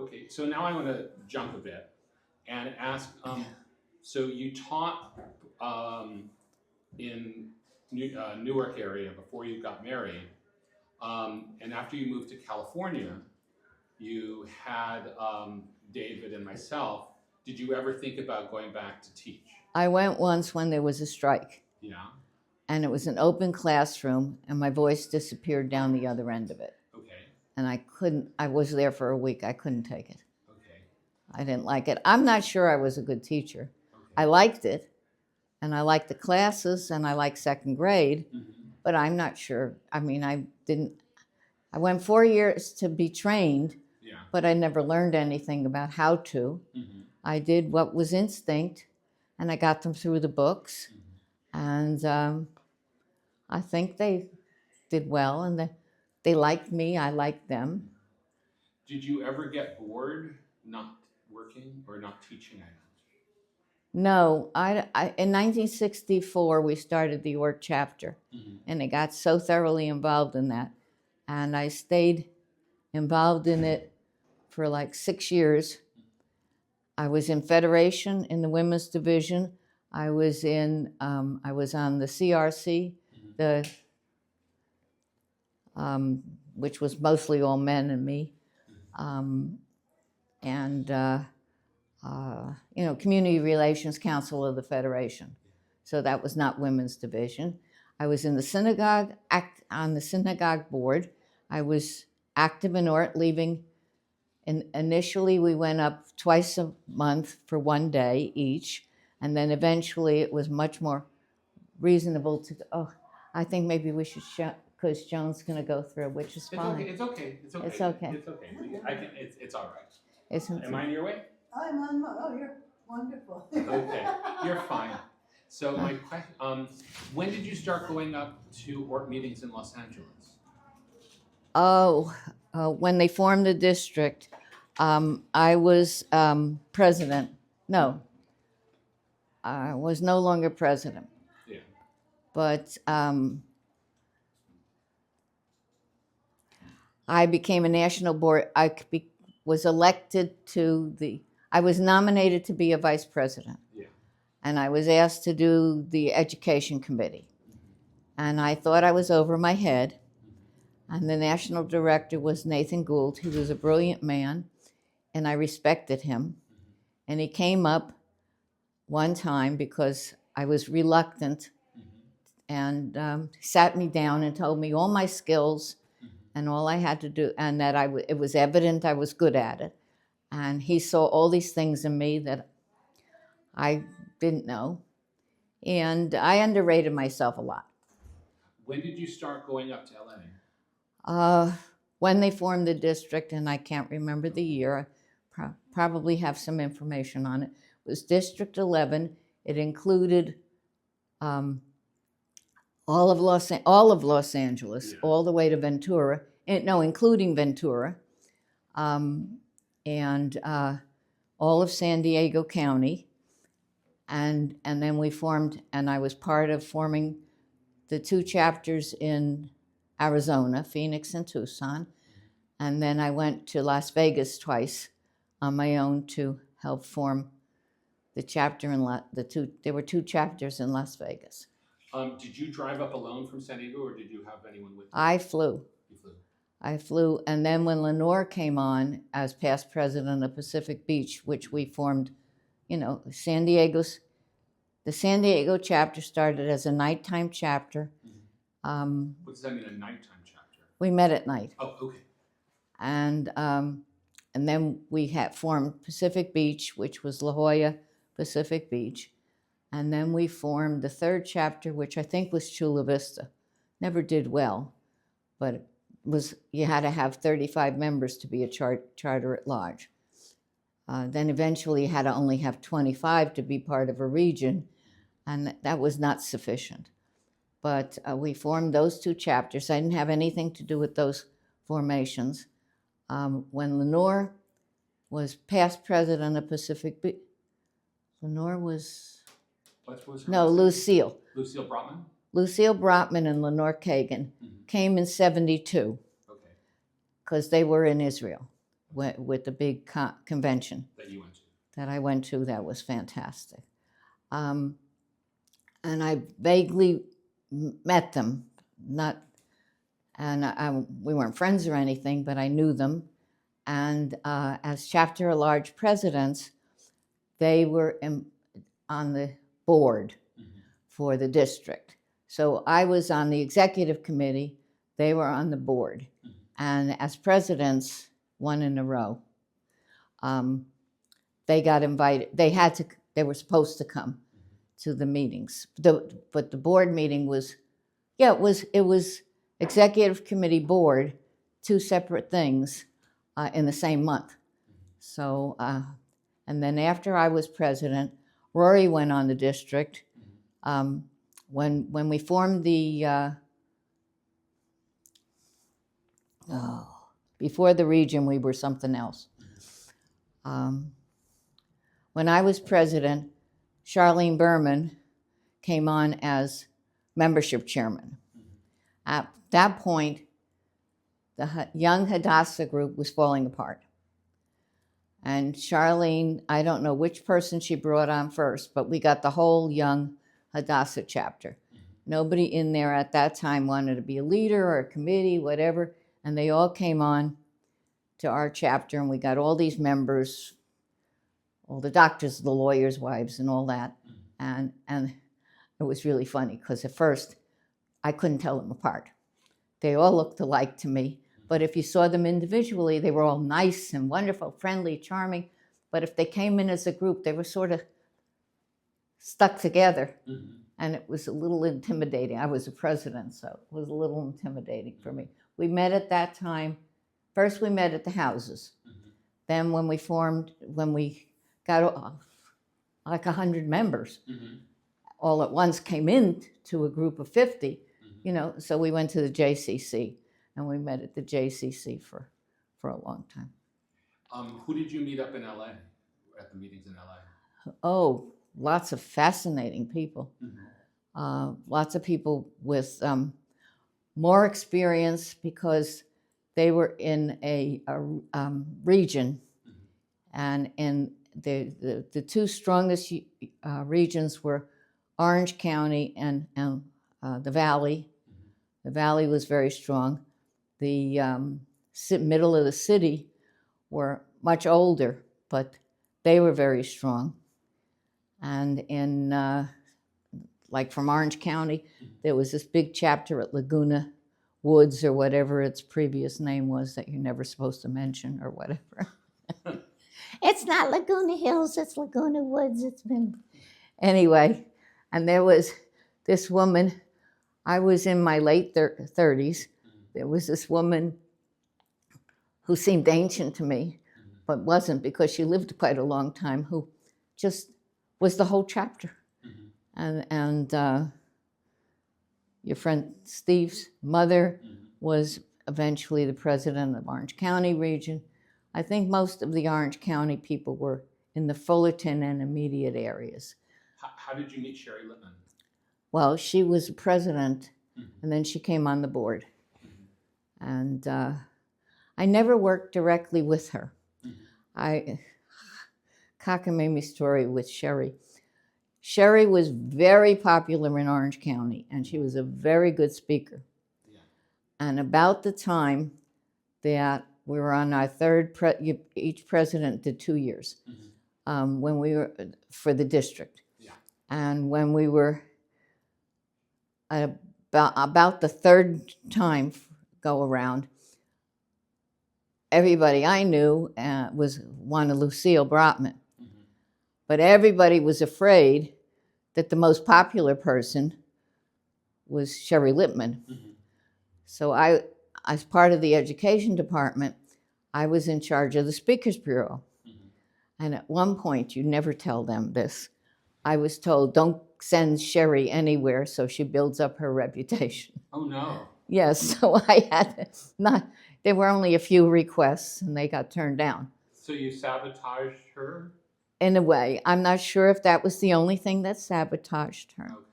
Okay, so now I want to jump a bit and ask, so you taught in Newark area before you got married, and after you moved to California, you had David and myself. Did you ever think about going back to teach? I went once when there was a strike. Yeah. And it was an open classroom, and my voice disappeared down the other end of it. Okay. And I was there for a week. I couldn't take it. Okay. I didn't like it. I'm not sure I was a good teacher. Okay. I liked it, and I liked the classes, and I liked second grade, but I'm not sure. I mean, I went 4 years to be trained, but I never learned anything about how to. I did what was instinct, and I got them through the books, and I think they did well, and they liked me. I liked them. Did you ever get bored not working or not teaching? No, in 1964 we started the ORT chapter, and I got so thoroughly involved in that, and I stayed involved in it for like 6 years. I was in Federation in the women's division. I was on the CRC, which was mostly all men and me, Community Relations Council of the Federation. So that was not women's division. I was in the synagogue, on the synagogue board. I was active in ORT, leaving. And initially we went up twice a month for 1 day each. And then eventually it was much more reasonable to, I think maybe we should because Joan's going to go through, which is fine. It's okay. It's all right. Am I in your way? I'm on. Oh, you're wonderful. Okay, you're fine. So my question: when did you start going up to ORT meetings in Los Angeles? When they formed the district, I was president. No, I was no longer president. Yeah. But I became a national board. Was elected to I was nominated to be a vice president. Yeah. And I was asked to do the education committee. And I thought I was over my head. And the national director was Nathan Gould. He was a brilliant man, and I respected him. And he came up one time because I was reluctant and sat me down and told me all my skills and all I had to do, and that it was evident I was good at it. And he saw all these things in me that I didn't know. And I underrated myself a lot. When did you start going up to LA? When they formed the district, and I can't remember the year, I probably have some information on it. It was District 11. It included all of Los Angeles, all the way to Ventura, including Ventura, and all of San Diego County, and then we formed, and I was part of forming the 2 chapters in Arizona, Phoenix and Tucson, and then I went to Las Vegas twice on my own to help form the chapter there were 2 chapters in Las Vegas. Did you drive up alone from San Diego, or did you have anyone with you? I flew. You flew. I flew, and then when Lenore came on as past president of Pacific Beach, which we formed, the San Diego chapter started as a nighttime chapter. What does that mean, a nighttime chapter? We met at night. Oh, okay. And then we had formed Pacific Beach, which was La Jolla Pacific Beach. And then we formed the 3rd chapter, which I think was Chula Vista. Never did well, but you had to have 35 members to be a charter at large. Then eventually you had to only have 25 to be part of a region, and that was not sufficient. But we formed those 2 chapters. I didn't have anything to do with those formations. When Lenore was past president of Pacific Beach, Lenore was... Lucille. Lucille Brotman? Lucille Brotman and Lenore Kagan came in 72. Okay. Because they were in Israel. with the big convention That you went to. that I went to. That was fantastic. And I vaguely met them, we weren't friends or anything, but I knew them. And as chapter at large presidents, they were on the board for the district. So I was on the executive committee, they were on the board. And as presidents, one in a row, they got invited. They were supposed to come to the meetings. But the board meeting was, it was executive committee board, two separate things in the same month. So, and then after I was president, Rory went on the district. When we formed the, before the region, we were something else. When I was president, Sharlene Berman came on as membership chairman. At that point, the young Hadassah group was falling apart. And Sharlene, I don't know which person she brought on first, but we got the whole young Hadassah chapter. Nobody in there at that time wanted to be a leader or a committee, whatever, and they all came on to our chapter, and we got all these members, all the doctors, the lawyers' wives, and all that. And it was really funny, because at first, I couldn't tell them apart. They all looked alike to me, but if you saw them individually, they were all nice and wonderful, friendly, charming. But if they came in as a group, they were sort of stuck together. And it was a little intimidating. I was a president, so it was a little intimidating for me. We met at that time. First, we met at the houses. Then when we got like 100 members, all at once came in to a group of 50, so we went to the JCC, and we met at the JCC for a long time. Who did you meet up in LA, at the meetings in LA? Oh, lots of fascinating people. Lots of people with more experience, because they were in a region, and in the two strongest regions were Orange County and the Valley. The Valley was very strong. The middle of the city were much older, but they were very strong. And in, like from Orange County, there was this big chapter at Laguna Woods, or whatever its previous name was that you're never supposed to mention, or whatever. It's not Laguna Hills, it's Laguna Woods. It's been... Anyway, and there was this woman. I was in my late 30s. There was this woman who seemed ancient to me, but wasn't, because she lived quite a long time, who just was the whole chapter. And your friend Steve's mother was eventually the president of Orange County region. I think most of the Orange County people were in the Fullerton and immediate areas. How did you meet Sherri Lipman? Well, she was president, and then she came on the board. And I never worked directly with her. Kagan made me story with Sherri. Sherri was very popular in Orange County, and she was a very good speaker. And about the time that we were on our third, each president did 2 years, when we were, for the district. And when we were at about the third time go around, everybody I knew wanted Lucille Brotman. But everybody was afraid that the most popular person was Sherri Lipman. So I, as part of the education department, I was in charge of the Speakers Bureau. And at one point, you never tell them this, I was told, don't send Sherri anywhere so she builds up her reputation. Oh, no. Yes, so I had there were only a few requests, and they got turned down. So you sabotaged her? In a way. I'm not sure if that was the only thing that sabotaged her. Okay.